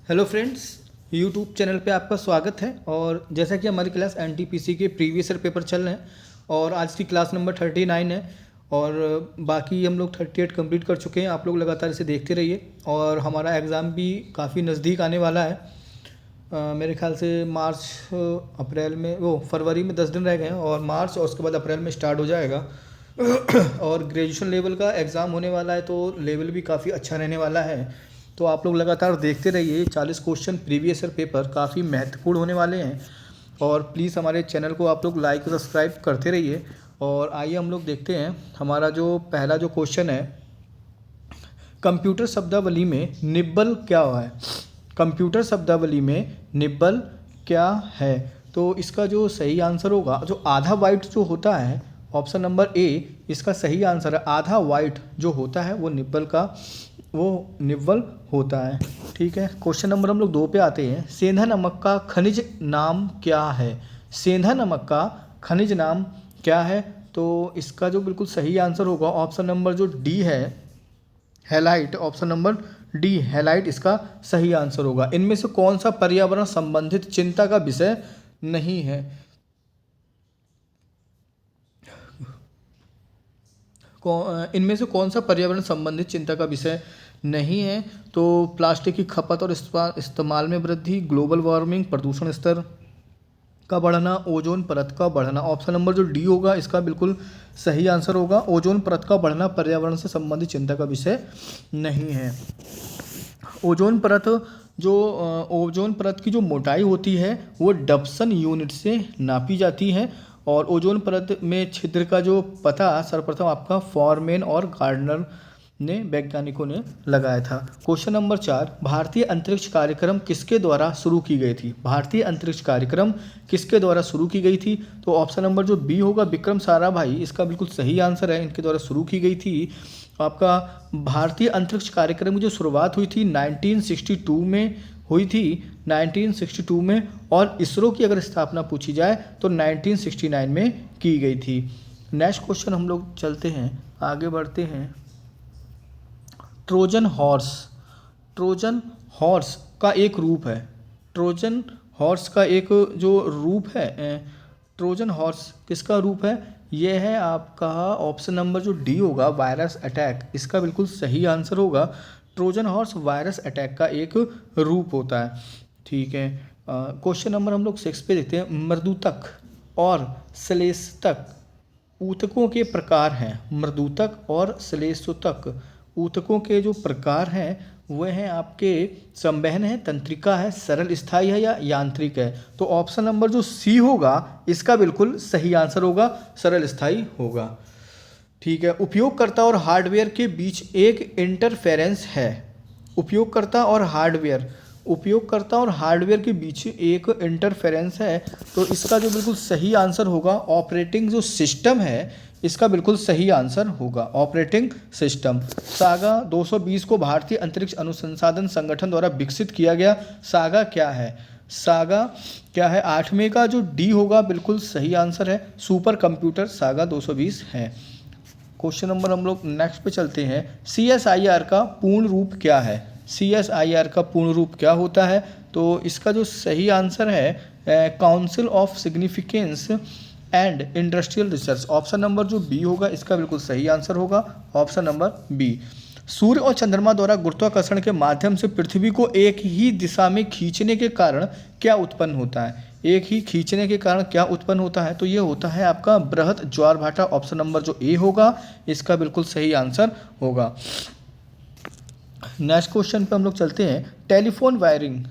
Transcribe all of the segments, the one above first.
Hello friends, YouTube channel पे आपका स्वागत है। और जैसा कि हमारी क्लास एनटीपीसी के प्रीवियस ईयर पेपर चल रहे हैं और आज की क्लास नंबर 39 है और बाकी हम लोग 38 कंप्लीट कर चुके हैं। आप लोग लगातार इसे देखते रहिए और हमारा एग्ज़ाम भी काफ़ी नज़दीक आने वाला है। मेरे ख्याल से मार्च अप्रैल में फरवरी में 10 दिन रह गए हैं और मार्च और उसके बाद अप्रैल में स्टार्ट हो जाएगा। और ग्रेजुएशन लेवल का एग्ज़ाम होने वाला है तो लेवल भी काफ़ी अच्छा रहने वाला है। तो आप लोग लगातार देखते रहिए। 40 क्वेश्चन प्रीवियस ईयर पेपर काफ़ी महत्वपूर्ण होने वाले हैं और प्लीज़ हमारे चैनल को आप लोग लाइक और सब्सक्राइब करते रहिए। और आइए हम लोग देखते हैं हमारा जो पहला जो क्वेश्चन है, कंप्यूटर शब्दावली में निब्बल क्या है। कंप्यूटर शब्दावली में निब्बल क्या है? तो इसका जो सही आंसर होगा, जो आधा बाइट जो होता है, ऑप्शन नंबर ए इसका सही आंसर है। आधा वाइट जो होता है वो निब्बल होता है। ठीक है, क्वेश्चन नंबर हम लोग 2 पे आते हैं। सेंधा नमक का खनिज नाम क्या है? सेंधा नमक का खनिज नाम क्या है? तो इसका जो बिल्कुल सही आंसर होगा ऑप्शन नंबर जो डी है, highlight. Option number D highlight इसका सही आंसर होगा। इनमें से कौन सा पर्यावरण संबंधित चिंता का विषय नहीं है? इनमें से कौन सा पर्यावरण संबंधित चिंता का विषय नहीं है? तो प्लास्टिक की खपत और इस्तेमाल में वृद्धि, ग्लोबल वार्मिंग, प्रदूषण स्तर का बढ़ना, ओजोन परत का बढ़ना। ऑप्शन नंबर जो डी होगा इसका बिल्कुल सही आंसर होगा। ओजोन परत का बढ़ना पर्यावरण से संबंधित चिंता का विषय नहीं है। ओजोन परत ओजोन परत की जो मोटाई होती है वो डब्सन यूनिट से नापी जाती है और ओजोन परत में छिद्र का जो पता सर्वप्रथम आपका फॉरमैन और गार्डनर ने वैज्ञानिकों ने लगाया था। क्वेश्चन नंबर 4, भारतीय अंतरिक्ष कार्यक्रम किसके द्वारा शुरू की गई थी? भारतीय अंतरिक्ष कार्यक्रम किसके द्वारा शुरू की गई थी? तो ऑप्शन नंबर जो बी होगा, विक्रम साराभाई इसका बिल्कुल सही आंसर है। इनके द्वारा शुरू की गई थी। आपका भारतीय अंतरिक्ष कार्यक्रम की जो शुरुआत हुई थी 1962 में हुई थी, 1962 में। और इसरो की अगर स्थापना पूछी जाए तो 1969 में की गई थी। नेक्स्ट क्वेश्चन हम लोग चलते हैं, आगे बढ़ते हैं। Trojan horse. ट्रोजन हॉर्स का एक रूप है। ट्रोजन हॉर्स का एक जो रूप है, ट्रोजन हॉर्स किसका रूप है? ये है आपका ऑप्शन नंबर जो डी होगा, वायरस अटैक। इसका बिल्कुल सही आंसर होगा। ट्रोजन हॉर्स वायरस अटैक का एक रूप होता है। ठीक है, क्वेश्चन नंबर हम लोग 6 पे देखते हैं। मृदुतक और श्लेषतक ऊतकों के प्रकार हैं। मृदुतक और श्लेषोतक ऊतकों के जो प्रकार हैं वह हैं आपके संवहन है, तंत्रिका है, सरल स्थायी है या यांत्रिक है। तो ऑप्शन नंबर जो सी होगा इसका बिल्कुल सही आंसर होगा, सरल स्थायी होगा। ठीक है, उपयोगकर्ता और हार्डवेयर के बीच एक इंटरफेरेंस है। उपयोगकर्ता और हार्डवेयर के बीच एक इंटरफेरेंस है। तो इसका जो बिल्कुल सही आंसर होगा, ऑपरेटिंग जो सिस्टम है इसका बिल्कुल सही आंसर होगा, ऑपरेटिंग सिस्टम। सागा 220 को भारतीय अंतरिक्ष अनुसंधान संगठन द्वारा विकसित किया गया। सागा क्या है? सागा क्या है? 8वें का जो डी होगा बिल्कुल सही आंसर है। सुपर कंप्यूटर सागा 220 है। क्वेश्चन नंबर हम लोग नेक्स्ट पे चलते हैं। CSIR का पूर्ण रूप क्या है? CSIR का पूर्ण रूप क्या होता है? तो इसका जो सही आंसर है council of significance and industrial research. Option number जो बी होगा इसका बिल्कुल सही आंसर होगा, ऑप्शन नंबर बी। सूर्य और चंद्रमा द्वारा गुरुत्वाकर्षण के माध्यम से पृथ्वी को एक ही दिशा में खींचने के कारण क्या उत्पन्न होता है? एक ही खींचने के कारण क्या उत्पन्न होता है? तो ये होता है आपका बृहत ज्वारभाटा। ऑप्शन नंबर जो ए होगा इसका बिल्कुल सही आंसर होगा। नेक्स्ट क्वेश्चन पे हम लोग चलते हैं। Telephone wiring.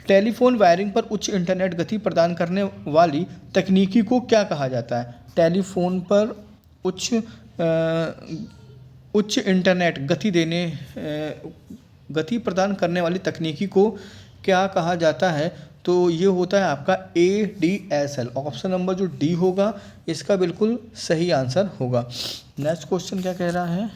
टेलीफोन वायरिंग पर उच्च इंटरनेट गति प्रदान करने वाली तकनीकी को क्या कहा जाता है? टेलीफोन पर उच्च इंटरनेट गति प्रदान करने वाली तकनीकी को क्या कहा जाता है? तो ये होता है आपका ADSL। ऑप्शन नंबर जो डी होगा इसका बिल्कुल सही आंसर होगा। नेक्स्ट क्वेश्चन क्या कह रहा है?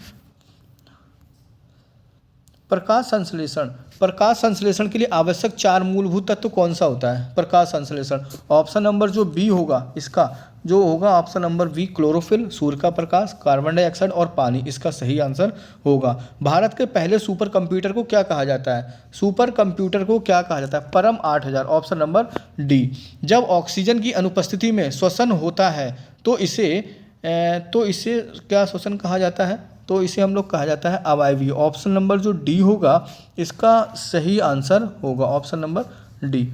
प्रकाश संश्लेषण। प्रकाश संश्लेषण के लिए आवश्यक 4 मूलभूत तत्व कौन सा होता है? प्रकाश संश्लेषण। ऑप्शन नंबर जो बी होगा इसका जो होगा ऑप्शन नंबर बी क्लोरोफिल, सूर्य का प्रकाश, कार्बन डाइऑक्साइड और पानी, इसका सही आंसर होगा। भारत के पहले सुपर कंप्यूटर को क्या कहा जाता है? सुपर कंप्यूटर को क्या कहा जाता है? परम 8000, ऑप्शन नंबर डी। जब ऑक्सीजन की अनुपस्थिति में श्वसन होता है तो इसे क्या श्वसन कहा जाता है? तो इसे हम लोग कहा जाता है अवायवीय। ऑप्शन नंबर जो डी होगा इसका सही आंसर होगा, ऑप्शन नंबर डी।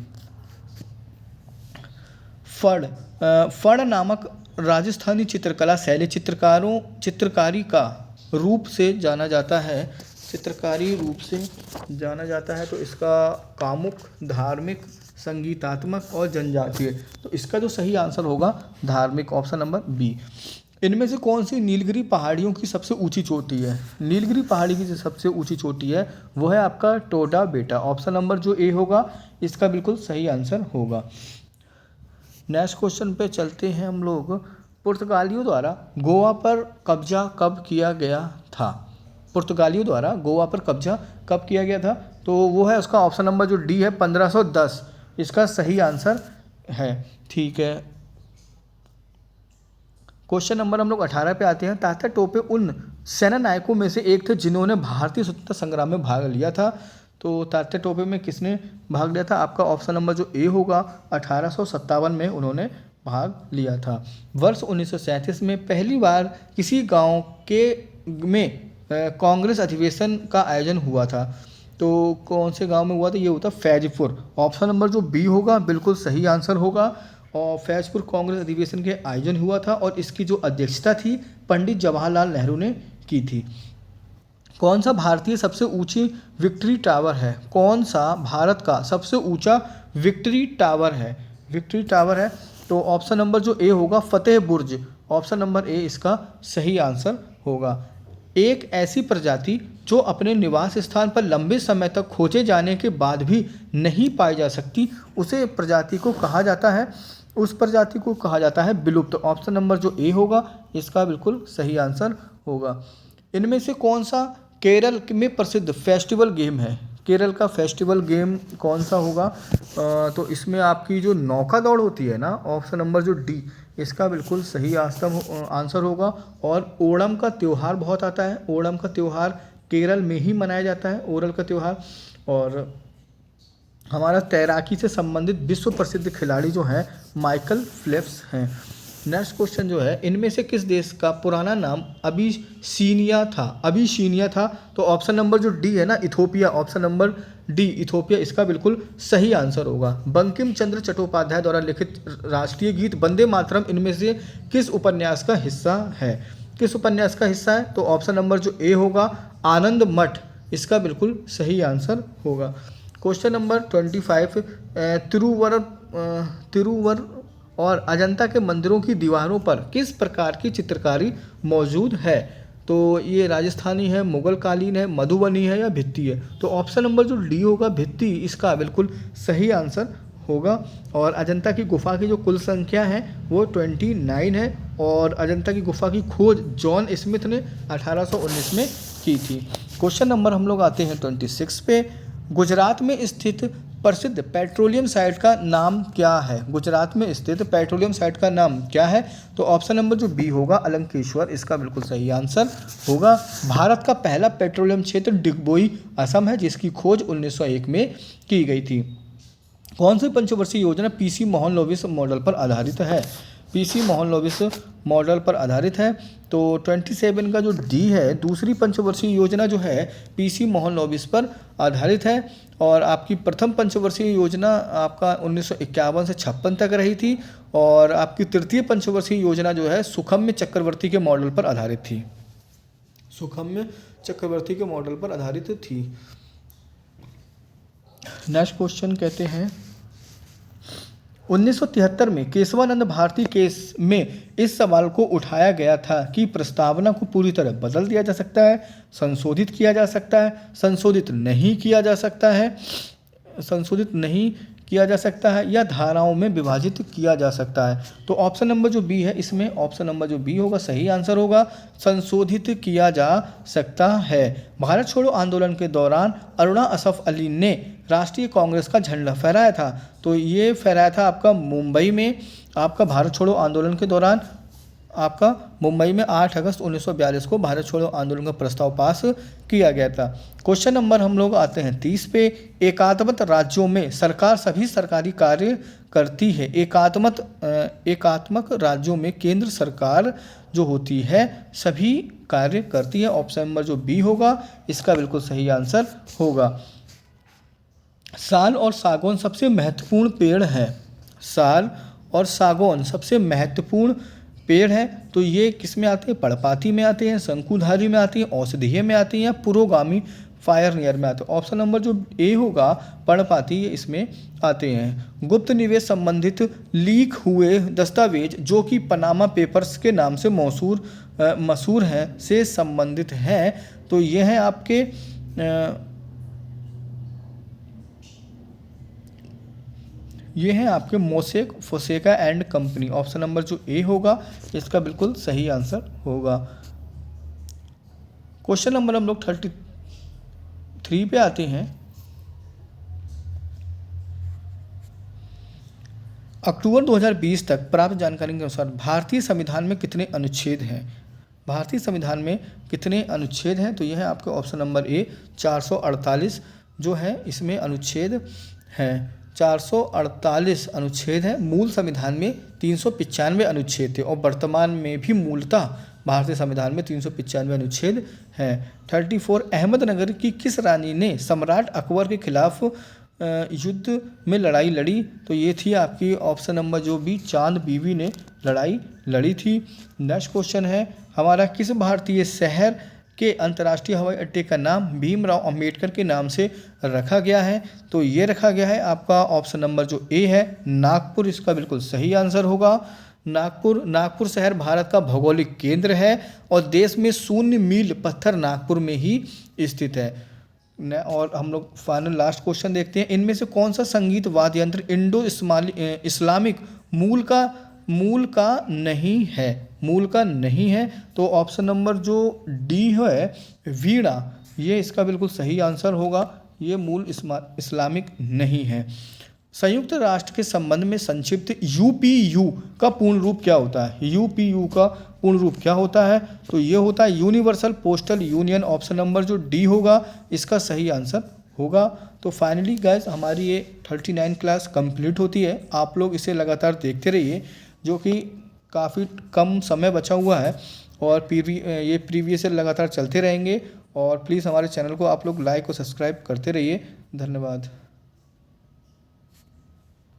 फड़ नामक राजस्थानी चित्रकला शैली चित्रकारी का रूप से जाना जाता है, चित्रकारी रूप से जाना जाता है, तो इसका कामुक, धार्मिक, संगीतात्मक और जनजातीय, तो इसका जो सही आंसर होगा धार्मिक, ऑप्शन नंबर बी। इनमें से कौन सी नीलगिरी पहाड़ियों की सबसे ऊंची चोटी है? नीलगिरी पहाड़ी की जो सबसे ऊंची चोटी है वो है आपका टोडा बेटा, ऑप्शन नंबर जो ए होगा इसका बिल्कुल सही आंसर होगा। नेक्स्ट क्वेश्चन पे चलते हैं हम लोग। पुर्तगालियों द्वारा गोवा पर कब्जा कब किया गया था? पुर्तगालियों द्वारा गोवा पर कब्जा कब किया गया था? तो वो है उसका ऑप्शन नंबर जो डी है 1510, इसका सही आंसर है। ठीक है, क्वेश्चन नंबर हम लोग 18 पे आते हैं। तात्या टोपे उन सेना नायकों में से एक थे जिन्होंने भारतीय स्वतंत्रता संग्राम में भाग लिया था। तो तात्या टोपे में किसने भाग लिया था? आपका ऑप्शन नंबर जो ए होगा 1857 में उन्होंने भाग लिया था। वर्ष 1937 में पहली बार किसी गांव में कांग्रेस अधिवेशन का आयोजन हुआ था। तो कौन से गांव में हुआ था? ये हुआ था फैजपुर, ऑप्शन नंबर जो बी होगा बिल्कुल सही आंसर होगा। और फैजपुर कांग्रेस अधिवेशन के आयोजन हुआ था और इसकी जो अध्यक्षता थी पंडित जवाहरलाल नेहरू ने की थी। कौन सा भारतीय सबसे ऊंची विक्ट्री टावर है? कौन सा भारत का सबसे ऊंचा विक्ट्री टावर है? विक्ट्री टावर है तो ऑप्शन नंबर जो ए होगा फतेह बुर्ज, ऑप्शन नंबर ए इसका सही आंसर होगा। एक ऐसी प्रजाति जो अपने निवास स्थान पर लंबे समय तक खोजे जाने के बाद भी नहीं पाई जा सकती, उसे प्रजाति को कहा जाता है, उस प्रजाति को कहा जाता है विलुप्त। ऑप्शन नंबर जो ए होगा इसका बिल्कुल सही आंसर होगा। इनमें से कौन सा केरल में प्रसिद्ध फेस्टिवल गेम है? केरल का फेस्टिवल गेम कौन सा होगा? तो इसमें आपकी जो नौका दौड़ होती है ना, ऑप्शन नंबर जो डी इसका बिल्कुल सही आंसर होगा। और ओणम का त्यौहार बहुत आता है, ओणम का त्यौहार केरल में ही मनाया जाता है, ओणम का त्यौहार। और हमारा तैराकी से संबंधित विश्व प्रसिद्ध खिलाड़ी जो हैं माइकल फेल्प्स हैं। नेक्स्ट क्वेश्चन जो है, इनमें से किस देश का पुराना नाम अबिसीनिया था? अबिसीनिया था तो ऑप्शन नंबर जो डी है ना Ethiopia, option number D Ethiopia इसका बिल्कुल सही आंसर होगा। बंकिम चंद्र चट्टोपाध्याय द्वारा लिखित राष्ट्रीय गीत वंदे मातरम इनमें से किस उपन्यास का हिस्सा है? किस उपन्यास का हिस्सा है? तो ऑप्शन नंबर जो ए होगा आनंद मठ, इसका बिल्कुल सही आंसर होगा। क्वेश्चन नंबर 25, तिरुवर और अजंता के मंदिरों की दीवारों पर किस प्रकार की चित्रकारी मौजूद है? तो ये राजस्थानी है, मुगल कालीन है, मधुबनी है या भित्ति है? तो ऑप्शन नंबर जो डी होगा भित्ति इसका बिल्कुल सही आंसर होगा। और अजंता की गुफा की जो कुल संख्या है वो 29 है और अजंता की गुफा की खोज जॉन स्मिथ ने 1819 में की थी। क्वेश्चन नंबर हम लोग आते हैं 26 पे। गुजरात में स्थित प्रसिद्ध पेट्रोलियम साइट का नाम क्या है? गुजरात में स्थित पेट्रोलियम साइट का नाम क्या है? तो ऑप्शन नंबर जो बी होगा अलंकेश्वर, इसका बिल्कुल सही आंसर होगा। भारत का पहला पेट्रोलियम क्षेत्र डिगबोई असम है जिसकी खोज 1901 में की गई थी। कौन सी पंचवर्षीय योजना पीसी मोहन लोविस मॉडल पर आधारित है? पीसी मोहन लोविस मॉडल पर आधारित है। तो 27 का जो डी है दूसरी पंचवर्षीय योजना जो है पीसी मोहन लोविस पर आधारित है। और आपकी प्रथम पंचवर्षीय योजना आपका 1951 से 56 तक रही थी और आपकी तृतीय पंचवर्षीय योजना जो है सुखम्य चक्रवर्ती के मॉडल पर आधारित थी, सुखम्य चक्रवर्ती के मॉडल पर आधारित थी। नेक्स्ट क्वेश्चन कहते हैं 1973 में केशवानंद भारती केस में इस सवाल को उठाया गया था कि प्रस्तावना को पूरी तरह बदल दिया जा सकता है, संशोधित किया जा सकता है, संशोधित नहीं किया जा सकता है, संशोधित नहीं किया जा सकता है या धाराओं में विभाजित किया जा सकता है। तो ऑप्शन नंबर जो बी है इसमें ऑप्शन नंबर जो बी होगा सही आंसर होगा, संशोधित किया जा सकता है। भारत छोड़ो आंदोलन के दौरान अरुणा असफ अली ने राष्ट्रीय कांग्रेस का झंडा फहराया था? तो ये फहराया था आपका मुंबई में, आपका भारत छोड़ो आंदोलन के दौरान, आपका मुंबई में 8 अगस्त 1942 को भारत छोड़ो आंदोलन का प्रस्ताव पास किया गया था। क्वेश्चन नंबर हम लोग आते हैं 30 पे। एकात्मक राज्यों में सरकार सभी सरकारी कार्य करती है। एकात्मक राज्यों में केंद्र सरकार जो होती है सभी कार्य करती है। ऑप्शन नंबर जो बी होगा इसका बिल्कुल सही आंसर होगा। साल और सागौन सबसे महत्वपूर्ण पेड़ है। साल और सागौन सबसे महत्वपूर्ण पेड़ है, तो ये किस में आते हैं? पर्णपाती में आते हैं, शंकुधारी में आती हैं, औषधीय में आती हैं, पुरोगामी फायरनियर में आते हैं। ऑप्शन नंबर जो ए होगा पर्णपाती, ये इसमें आते हैं। गुप्त निवेश संबंधित लीक हुए दस्तावेज जो कि पनामा पेपर्स के नाम से मशहूर हैं से संबंधित हैं, तो ये हैं आपके ये हैं आपके मोसेक फोसेका एंड कंपनी। ऑप्शन नंबर जो ए होगा इसका बिल्कुल सही आंसर होगा। क्वेश्चन नंबर हम लोग 33 पे आते हैं। अक्टूबर 2020 तक प्राप्त जानकारी के अनुसार भारतीय संविधान में कितने अनुच्छेद हैं? भारतीय संविधान में कितने अनुच्छेद हैं? तो यह है आपके ऑप्शन नंबर ए 448 जो है इसमें अनुच्छेद हैं। 448 अनुच्छेद हैं। मूल संविधान में 395 अनुच्छेद थे और वर्तमान में भी मूलतः भारतीय संविधान में 395 अनुच्छेद हैं। 34 अहमदनगर की किस रानी ने सम्राट अकबर के खिलाफ युद्ध में लड़ाई लड़ी? तो ये थी आपकी ऑप्शन नंबर जो बी चांद बीवी ने लड़ाई लड़ी थी। नेक्स्ट क्वेश्चन है हमारा, किस भारतीय शहर के अंतर्राष्ट्रीय हवाई अड्डे का नाम भीमराव अंबेडकर के नाम से रखा गया है? तो ये रखा गया है आपका ऑप्शन नंबर जो ए है नागपुर, इसका बिल्कुल सही आंसर होगा। नागपुर शहर भारत का भौगोलिक केंद्र है और देश में 0 मील पत्थर नागपुर में ही स्थित है। और हम लोग फाइनल लास्ट क्वेश्चन देखते हैं, इनमें से कौन सा संगीत वाद्य यंत्र इंडो इस्लामिक मूल का नहीं है? मूल का नहीं है, तो ऑप्शन नंबर जो डी है वीणा, ये इसका बिल्कुल सही आंसर होगा। ये मूल इस्लामिक नहीं है। संयुक्त राष्ट्र के संबंध में संक्षिप्त यूपीयू का पूर्ण रूप क्या होता है? यूपीयू का पूर्ण रूप क्या होता है? तो ये होता है universal postal union. Option number जो डी होगा इसका सही आंसर होगा। तो फाइनली गाइस हमारी ये 39 क्लास कंप्लीट होती है। आप लोग इसे लगातार देखते रहिए, जो कि काफ़ी कम समय बचा हुआ है और ये प्रीवियस लगातार चलते रहेंगे। और प्लीज़ हमारे चैनल को आप लोग लाइक और सब्सक्राइब करते रहिए। धन्यवाद।